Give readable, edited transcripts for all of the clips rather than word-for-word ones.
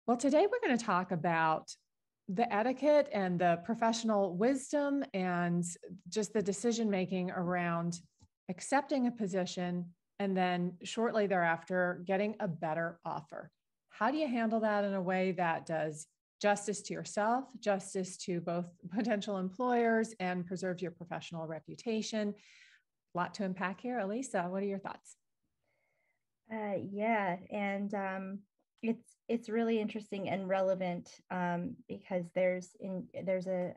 Well, today we're going to talk about the etiquette and the professional wisdom and just the decision making around accepting a position and then shortly thereafter getting a better offer. How do you handle that in a way that does justice to yourself, justice to both potential employers, and preserves your professional reputation? A lot to unpack here. Alisa, what are your thoughts? Yeah, and it's really interesting and relevant because there's a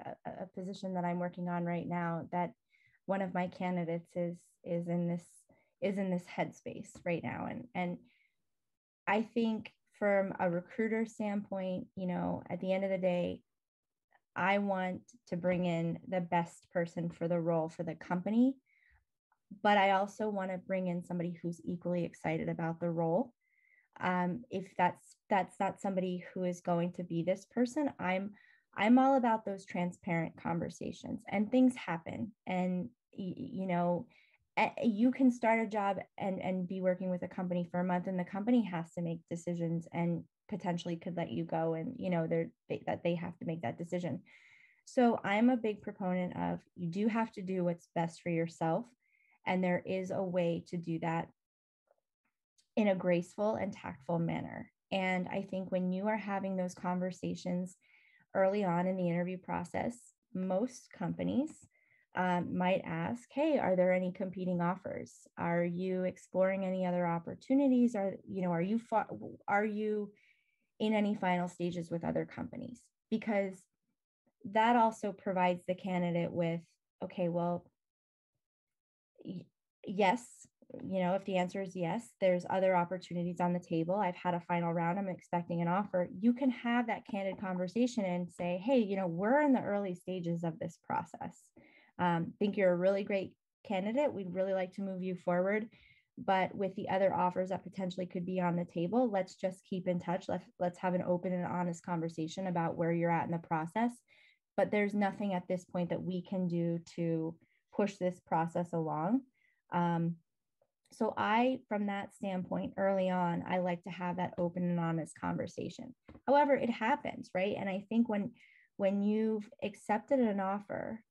position that I'm working on right now that one of my candidates is in this headspace right now, and I think from a recruiter standpoint, at the end of the day, I want to bring in the best person for the role for the company, but I also want to bring in somebody who's equally excited about the role. If that's not somebody who is going to be this person, I'm all about those transparent conversations, and things happen, and you can start a job and be working with a company for a month, and the company has to make decisions and potentially could let you go, and that they have to make that decision. So I'm a big proponent of, you do have to do what's best for yourself, and there is a way to do that in a graceful and tactful manner. And I think when you are having those conversations early on in the interview process, most companies might ask, "Hey, are there any competing offers? Are you exploring any other opportunities? Are you in any final stages with other companies?" Because that also provides the candidate with, okay, well, yes, if the answer is yes, there's other opportunities on the table. I've had a final round. I'm expecting an offer. You can have that candid conversation and say, hey, we're in the early stages of this process. Think you're a really great candidate. We'd really like to move you forward. But with the other offers that potentially could be on the table, let's just keep in touch. Let's have an open and honest conversation about where you're at in the process. But there's nothing at this point that we can do to push this process along. Um, so from that standpoint, early on, I like to have that open and honest conversation. However, it happens, right? And I think when you've accepted an offer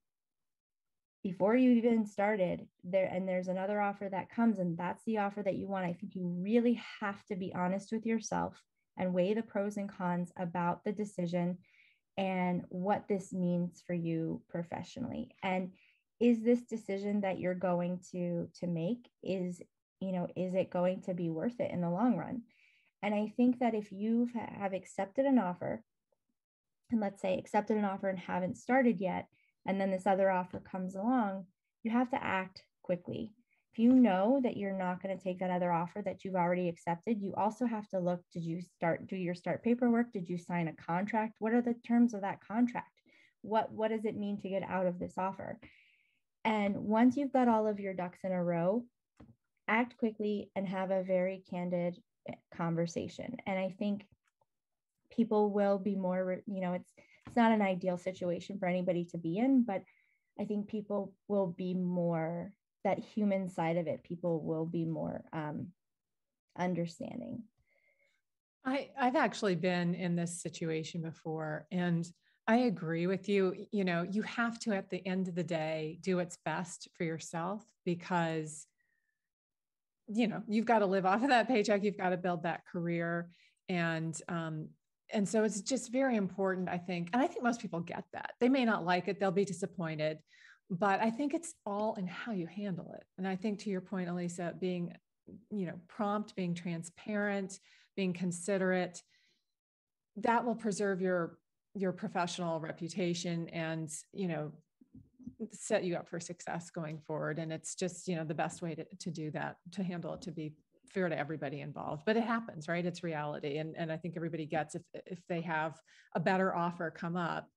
before you even started there, and there's another offer that comes, and that's the offer that you want, I think you really have to be honest with yourself and weigh the pros and cons about the decision and what this means for you professionally. And is this decision that you're going to make, is it going to be worth it in the long run? And I think that if you have accepted an offer, and let's say accepted an offer and haven't started yet, and then this other offer comes along, you have to act quickly. If you know that you're not going to take that other offer that you've already accepted, you also have to look, did you do your start paperwork? Did you sign a contract? What are the terms of that contract? What does it mean to get out of this offer? And once you've got all of your ducks in a row, act quickly and have a very candid conversation. And I think people will be more, it's not an ideal situation for anybody to be in, but I think people will be more, that human side of it, people will be more understanding. I've actually been in this situation before, and I agree with you. You have to, at the end of the day, do what's best for yourself because, you've got to live off of that paycheck. You've got to build that career. And so it's just very important, I think. And I think most people get that. They may not like it, they'll be disappointed, but I think it's all in how you handle it. And I think to your point, Alisa, being, prompt, being transparent, being considerate, that will preserve your professional reputation and, set you up for success going forward. And it's just, the best way to do that, to handle it, to be fair to everybody involved. But it happens, right? It's reality. And I think everybody gets, if they have a better offer come up,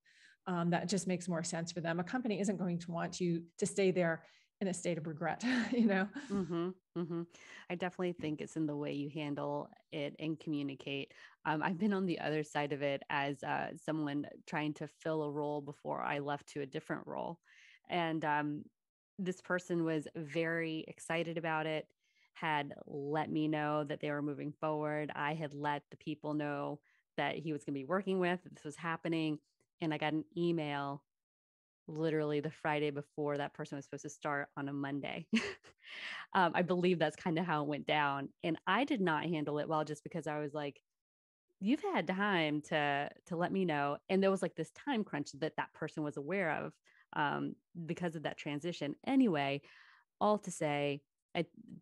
that just makes more sense for them. A company isn't going to want you to stay there in a state of regret, Mm-hmm, mm-hmm. I definitely think it's in the way you handle it and communicate. I've been on the other side of it as someone trying to fill a role before I left to a different role. And this person was very excited about it, had let me know that they were moving forward. I had let the people know that he was going to be working with, that this was happening. And I got an email literally the Friday before that person was supposed to start on a Monday. I believe that's kind of how it went down. And I did not handle it well, just because I was like, you've had time to let me know. And there was like this time crunch that that person was aware of, because of that transition. Anyway, all to say,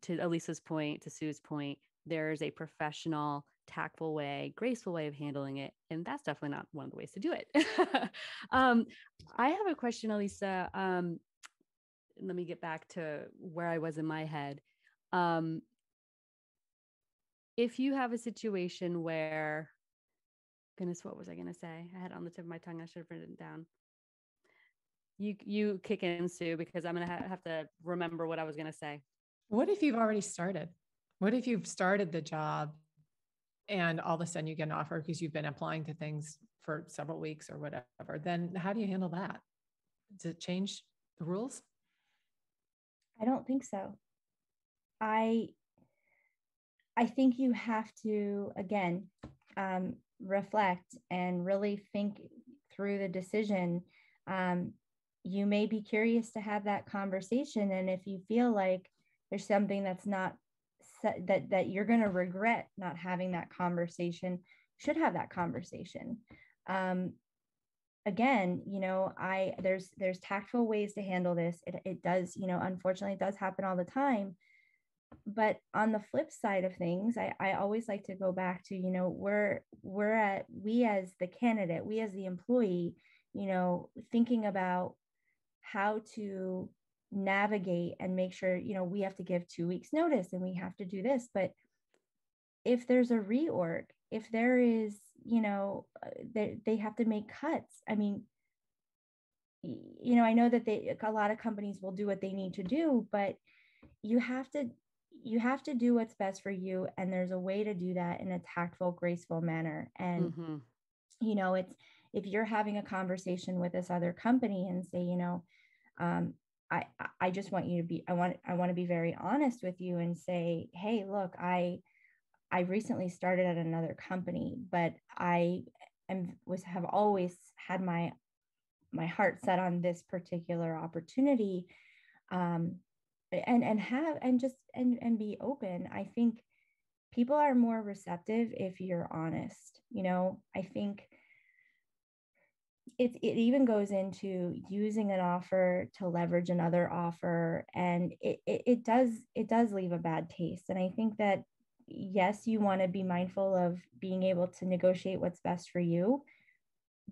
to Elisa's point, to Sue's point, there's a professional, tactful way, graceful way of handling it. And that's definitely not one of the ways to do it. I have a question, Elisa. Let me get back to where I was in my head. If you have a situation where, goodness, what was I going to say? I had it on the tip of my tongue. I should have written it down. You kick in, Sue, because I'm going to have to remember what I was going to say. What if you've already started? What if you've started the job and all of a sudden you get an offer because you've been applying to things for several weeks or whatever? Then how do you handle that? Does it change the rules? I don't think so. I think you have to, again, reflect and really think through the decision. You may be curious to have that conversation. And if you feel like there's something that's not that you're going to regret not having that conversation, you should have that conversation. Again, there's tactful ways to handle this. It does, unfortunately it does happen all the time. But on the flip side of things, I always like to go back to, we as the candidate, we as the employee, thinking about how to navigate and make sure, we have to give 2 weeks notice and we have to do this. But if there's a reorg, if there is, they have to make cuts. I mean, I know that a lot of companies will do what they need to do, but you have to do what's best for you. And there's a way to do that in a tactful, graceful manner. And, it's, if you're having a conversation with this other company and say, I just want you to be, I want to be very honest with you and say, hey, look, I recently started at another company, but I have always had my heart set on this particular opportunity. And be open. I think people are more receptive if you're honest. I think it even goes into using an offer to leverage another offer, and it does leave a bad taste. And I think that, yes, you want to be mindful of being able to negotiate what's best for you,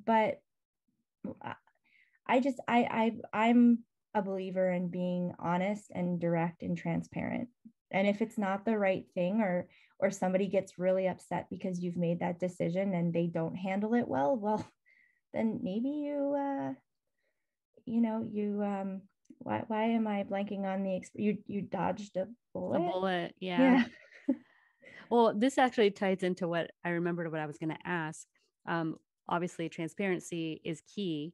but I'm a believer in being honest and direct and transparent. And if it's not the right thing, or somebody gets really upset because you've made that decision and they don't handle it well, then maybe why am I blanking on you dodged a bullet? A bullet, yeah. Well, this actually ties into what I remembered what I was going to ask. Obviously, transparency is key.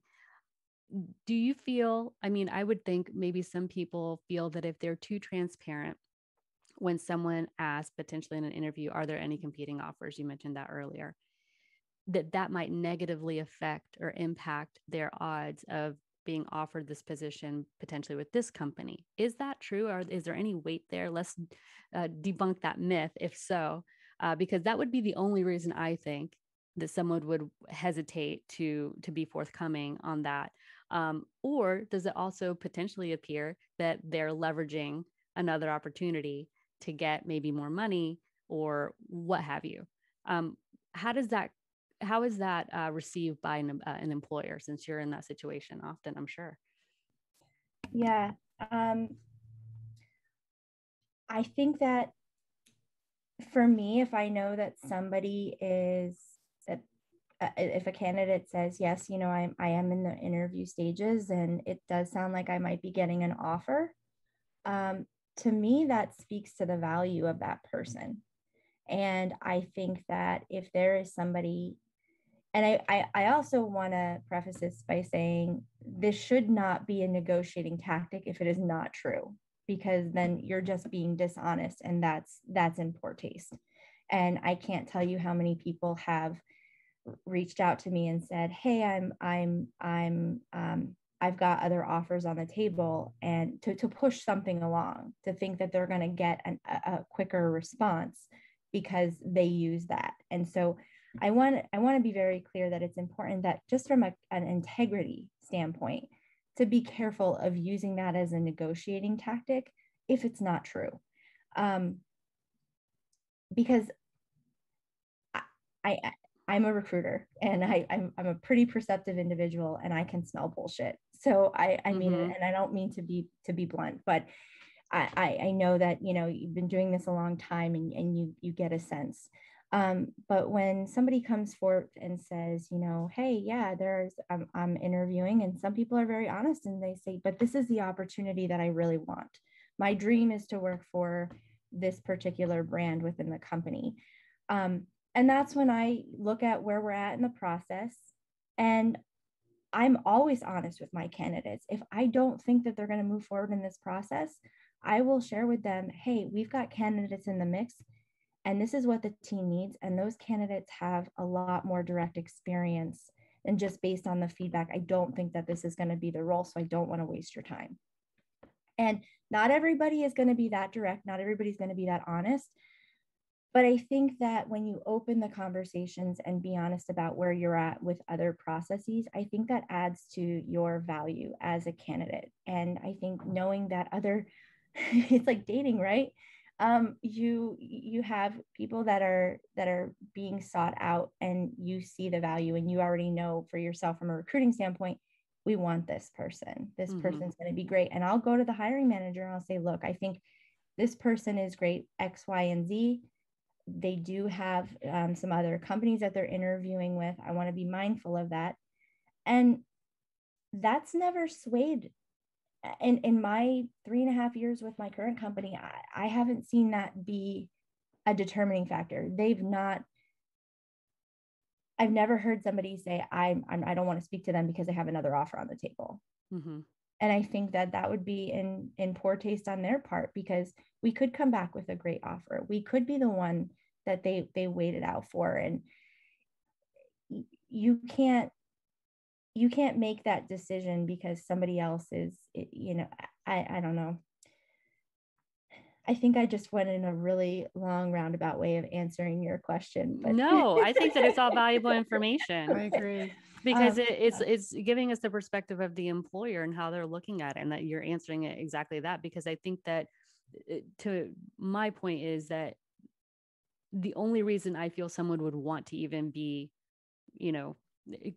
Do you feel, I mean, I would think maybe some people feel that if they're too transparent, when someone asks potentially in an interview, are there any competing offers? You mentioned that earlier, that might negatively affect or impact their odds of being offered this position potentially with this company. Is that true? Or is there any weight there? Let's debunk that myth, if so, because that would be the only reason I think that someone would hesitate to be forthcoming on that. Or does it also potentially appear that they're leveraging another opportunity to get maybe more money or what have you? How is that received by an employer, since you're in that situation often, I'm sure? Yeah. I think that for me, if I know that somebody is, if a candidate says, yes, I am in the interview stages and it does sound like I might be getting an offer, to me, that speaks to the value of that person. And I think that if there is somebody, and I also want to preface this by saying this should not be a negotiating tactic if it is not true, because then you're just being dishonest, and that's in poor taste. And I can't tell you how many people have reached out to me and said, hey, I've got other offers on the table, and to push something along, to think that they're going to get a quicker response because they use that. And so I want to be very clear that it's important that just from an integrity standpoint, to be careful of using that as a negotiating tactic if it's not true. Because I'm a recruiter, and I'm a pretty perceptive individual, and I can smell bullshit. So I mean it, and I don't mean to be blunt, but I know that, you've been doing this a long time, and you get a sense. But when somebody comes forward and says, hey, yeah, I'm interviewing, and some people are very honest and they say, but this is the opportunity that I really want. My dream is to work for this particular brand within the company. And that's when I look at where we're at in the process. And I'm always honest with my candidates. If I don't think that they're going to move forward in this process, I will share with them, hey, we've got candidates in the mix, and this is what the team needs. And those candidates have a lot more direct experience than just based on the feedback. I don't think that this is going to be the role, so I don't want to waste your time. And not everybody is going to be that direct. Not everybody's going to be that honest. But I think that when you open the conversations and be honest about where you're at with other processes, I think that adds to your value as a candidate. And I think knowing that it's like dating, right? You have people that are being sought out, and you see the value, and you already know for yourself from a recruiting standpoint, we want this person. This person's going to be great. And I'll go to the hiring manager and I'll say, look, I think this person is great, X, Y, and Z. They do have some other companies that they're interviewing with. I want to be mindful of that. And that's never swayed. In my 3.5 years with my current company, I haven't seen that be a determining factor. I've never heard somebody say, I don't want to speak to them because they have another offer on the table. And I think that would be in poor taste on their part, because we could come back with a great offer. We could be the one that they waited out for. And you can't make that decision because somebody else is, I don't know. I think I just went in a really long roundabout way of answering your question. But no, I think that it's all valuable information. I agree. Because it's giving us the perspective of the employer and how they're looking at it, and that you're answering it exactly that. Because I think that, to my point, is that the only reason I feel someone would want to even be,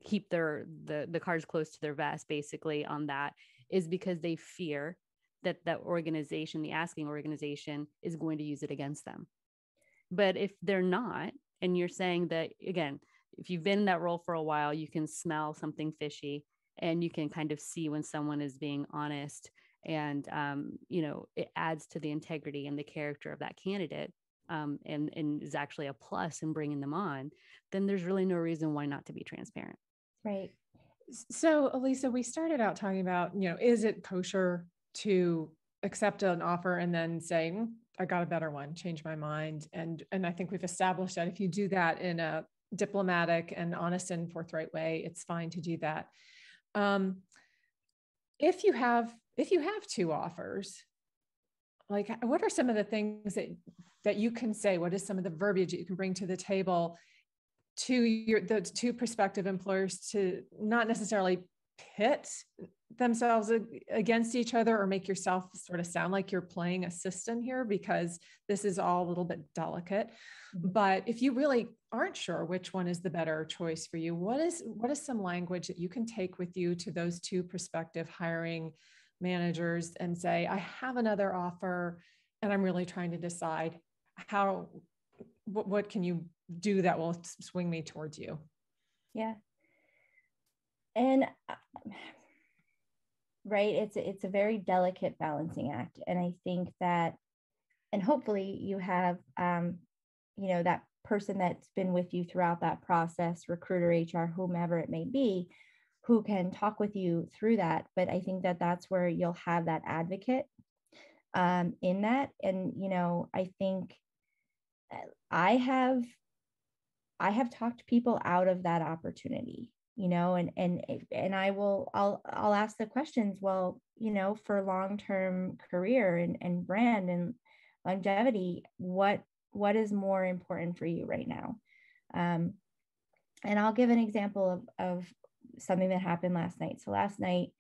keep the cards close to their vest, basically, on that, is because they fear that organization, the asking organization, is going to use it against them. But if they're not, and you're saying that, again, if you've been in that role for a while, you can smell something fishy, and you can kind of see when someone is being honest, and it adds to the integrity and the character of that candidate, and is actually a plus in bringing them on, then there's really no reason why not to be transparent. Right. So, Alisa, we started out talking about, is it kosher to accept an offer and then say, I got a better one, change my mind. And I think we've established that if you do that in a diplomatic and honest and forthright way, it's fine to do that. If you have two offers, like, what are some of the things that you can say? What is some of the verbiage that you can bring to the table to the two prospective employers to not necessarily pit themselves against each other or make yourself sort of sound like you're playing a system here, because this is all a little bit delicate. But if you really aren't sure which one is the better choice for you, what is some language that you can take with you to those two prospective hiring managers and say, I have another offer and I'm really trying to decide what can you do that will swing me towards you? Yeah. And right, it's a very delicate balancing act. And I think that, and hopefully you have, that person that's been with you throughout that process, recruiter, HR, whomever it may be, who can talk with you through that. But I think that that's where you'll have that advocate in that. And, I think I have I have talked people out of that opportunity, and I'll ask the questions, well, for long-term career and brand and longevity, what is more important for you right now? And I'll give an example of something that happened last night. So last night,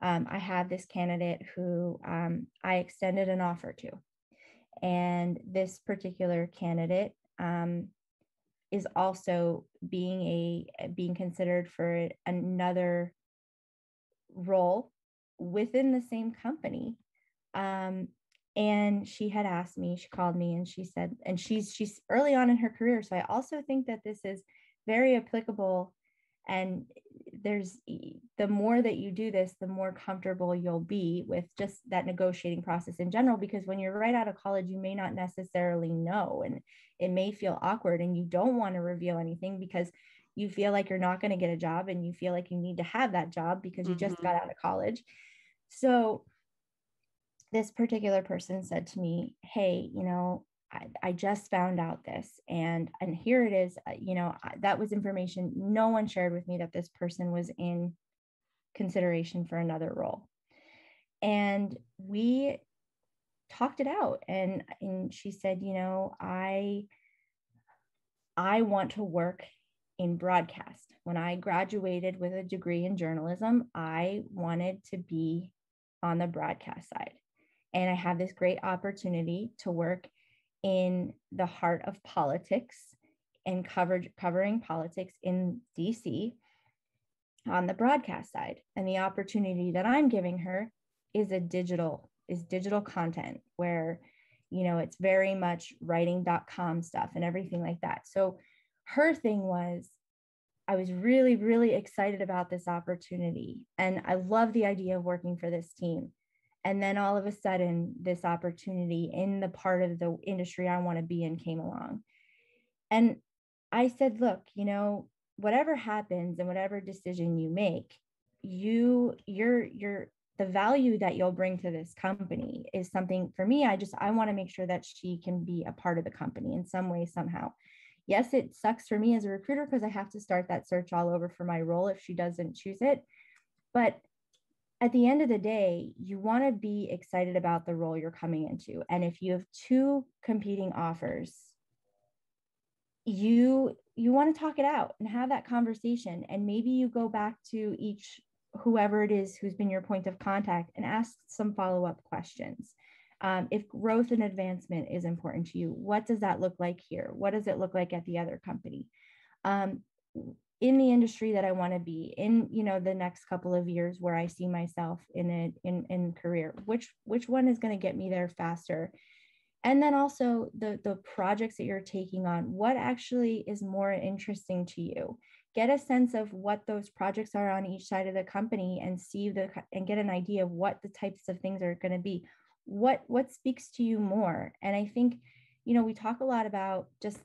I had this candidate who I extended an offer to. And this particular candidate is also being considered for another role within the same company. And she had asked me, she called me and she said, and she's early on in her career. So I also think that this is very applicable. And the more that you do this, the more comfortable you'll be with just that negotiating process in general, because when you're right out of college, you may not necessarily know, and it may feel awkward and you don't want to reveal anything because you feel like you're not going to get a job and you feel like you need to have that job because you just got out of college. So this particular person said to me, hey, I just found out this, and here it is. That was information no one shared with me, that this person was in consideration for another role. And we talked it out, and she said, I want to work in broadcast. When I graduated with a degree in journalism, I wanted to be on the broadcast side. And I have this great opportunity to work in the heart of politics and covering politics in DC on the broadcast side. And the opportunity that I'm giving her is digital content where, it's very much writing.com stuff and everything like that. So her thing was, I was really, really excited about this opportunity. And I love the idea of working for this team. And then all of a sudden, this opportunity in the part of the industry I want to be in came along. And I said, look, whatever happens and whatever decision you make, the value that you'll bring to this company is something for me. I want to make sure that she can be a part of the company in some way, somehow. Yes, it sucks for me as a recruiter because I have to start that search all over for my role if she doesn't choose it. But at the end of the day, you want to be excited about the role you're coming into. And if you have two competing offers, you want to talk it out and have that conversation. And maybe you go back to whoever it is who's been your point of contact and ask some follow-up questions. If growth and advancement is important to you, what does that look like here? What does it look like at the other company? In the industry that I want to be in, the next couple of years where I see myself in career, which one is going to get me there faster? And then also the projects that you're taking on, what actually is more interesting to you? Get a sense of what those projects are on each side of the company and and get an idea of what the types of things are going to be. What speaks to you more? And I think, we talk a lot about just,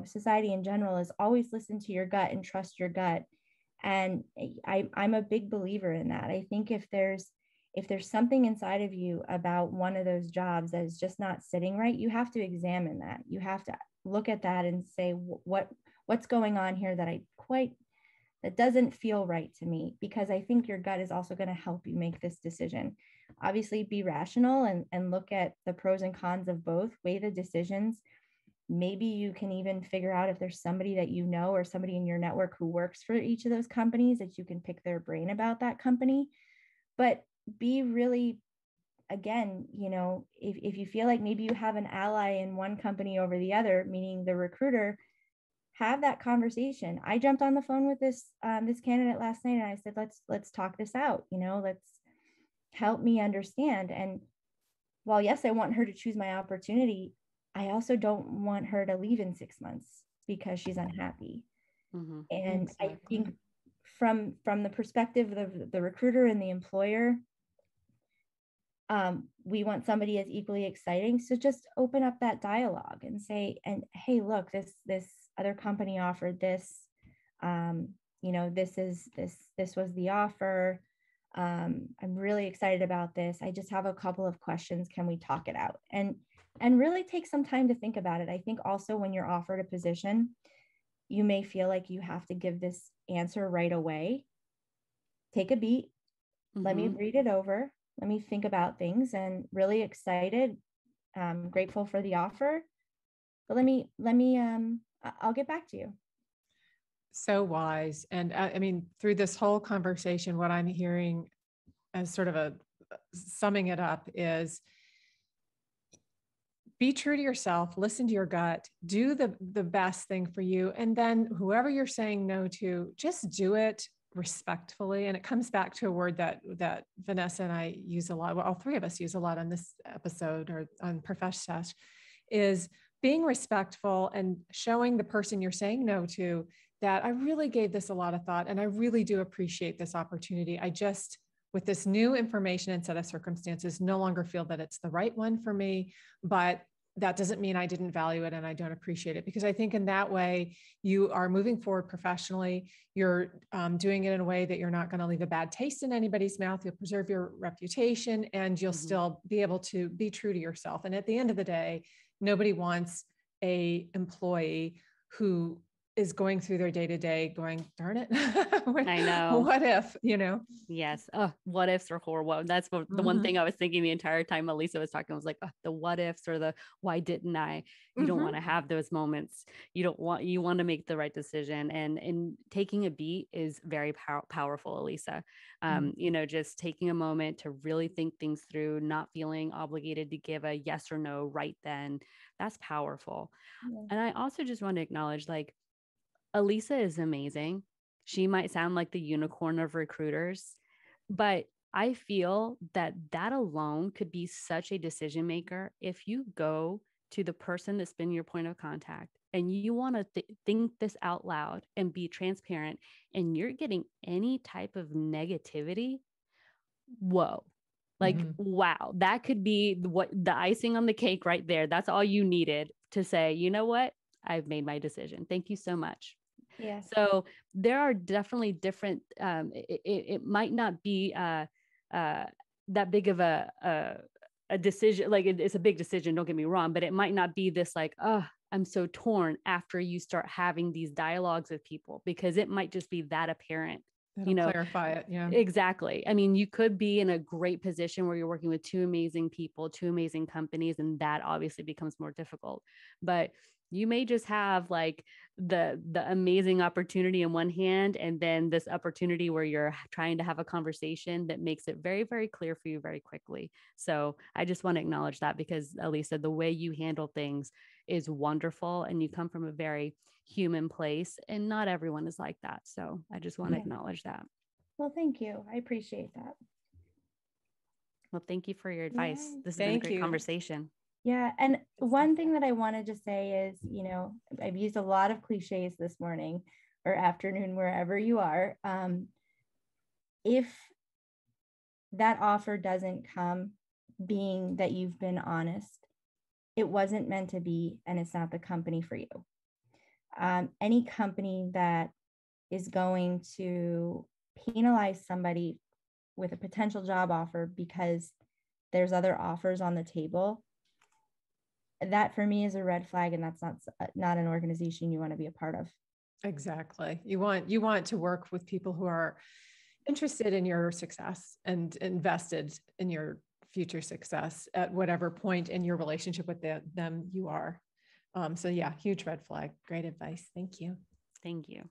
society in general is always listen to your gut and trust your gut. And I'm a big believer in that. I think if there's something inside of you about one of those jobs that is just not sitting right, you have to examine that. You have to look at that and say, what's going on here that doesn't feel right to me, because I think your gut is also going to help you make this decision. Obviously, be rational and look at the pros and cons of both, weigh the decisions. Maybe you can even figure out if there's somebody that or somebody in your network who works for each of those companies that you can pick their brain about that company. But be really, again, if you feel like maybe you have an ally in one company over the other, meaning the recruiter, have that conversation. I jumped on the phone with this candidate last night and I said, let's talk this out. Let's help me understand. And while yes, I want her to choose my opportunity, I also don't want her to leave in 6 months because she's unhappy. Mm-hmm. And exactly. I think from the perspective of the recruiter and the employer, we want somebody as equally exciting. So just open up that dialogue and say, and hey, look, this other company offered this, this was the offer. I'm really excited about this. I just have a couple of questions. Can we talk it out? And really take some time to think about it. I think also when you're offered a position, you may feel like you have to give this answer right away. Take a beat. Let me read it over. Let me think about things, and really excited. Grateful for the offer, but I'll get back to you. So wise. And I mean, through this whole conversation, what I'm hearing as sort of a summing it up is be true to yourself, listen to your gut, do the best thing for you. And then whoever you're saying no to, just do it respectfully. And it comes back to a word that Vanessa and I use a lot. Well, all three of us use a lot on this episode or on Profesh Sesh, is being respectful and showing the person you're saying no to that I really gave this a lot of thought and I really do appreciate this opportunity. I just, with this new information and set of circumstances, no longer feel that it's the right one for me, but that doesn't mean I didn't value it and I don't appreciate it, because I think in that way you are moving forward professionally. You're doing it in a way that you're not going to leave a bad taste in anybody's mouth. You'll preserve your reputation and you'll still be able to be true to yourself. And at the end of the day, nobody wants a employee who is going through their day-to-day going, darn it. I know. What if, Yes. What ifs are horrible. That's the one thing I was thinking the entire time Alisa was talking. I was like, the what ifs or the why didn't I? You don't want to have those moments. You want to make the right decision. And taking a beat is very powerful, Alisa. Just taking a moment to really think things through, not feeling obligated to give a yes or no right then. That's powerful. Yeah. And I also just want to acknowledge, like, Alisa is amazing. She might sound like the unicorn of recruiters, but I feel that alone could be such a decision maker. If you go to the person that's been your point of contact and you want to think this out loud and be transparent, and you're getting any type of negativity, whoa. Like, wow, that could be the icing on the cake right there. That's all you needed to say, you know what? I've made my decision. Thank you so much. Yeah. So there are definitely different, it might not be that big of a decision. Like it's a big decision, don't get me wrong, but it might not be this like, oh, I'm so torn after you start having these dialogues with people, because it might just be that apparent. That'll clarify it. Yeah, exactly. I mean, you could be in a great position where you're working with two amazing people, two amazing companies, and that obviously becomes more difficult. But you may just have like the amazing opportunity in one hand, and then this opportunity where you're trying to have a conversation that makes it very, very clear for you very quickly. So I just want to acknowledge that, because Alisa, the way you handle things is wonderful, and you come from a very human place, and not everyone is like that. So I just want to acknowledge that. Well, thank you. I appreciate that. Well, thank you for your advice. Yay. This has been a great conversation. Yeah. And one thing that I wanted to say is, I've used a lot of cliches this morning or afternoon, wherever you are. If that offer doesn't come, being that you've been honest, it wasn't meant to be, and it's not the company for you. Any company that is going to penalize somebody with a potential job offer because there's other offers on the table, that for me is a red flag, and that's not an organization you want to be a part of. Exactly. You want to work with people who are interested in your success and invested in your future success at whatever point in your relationship with them you are. So yeah, huge red flag. Great advice. Thank you. Thank you.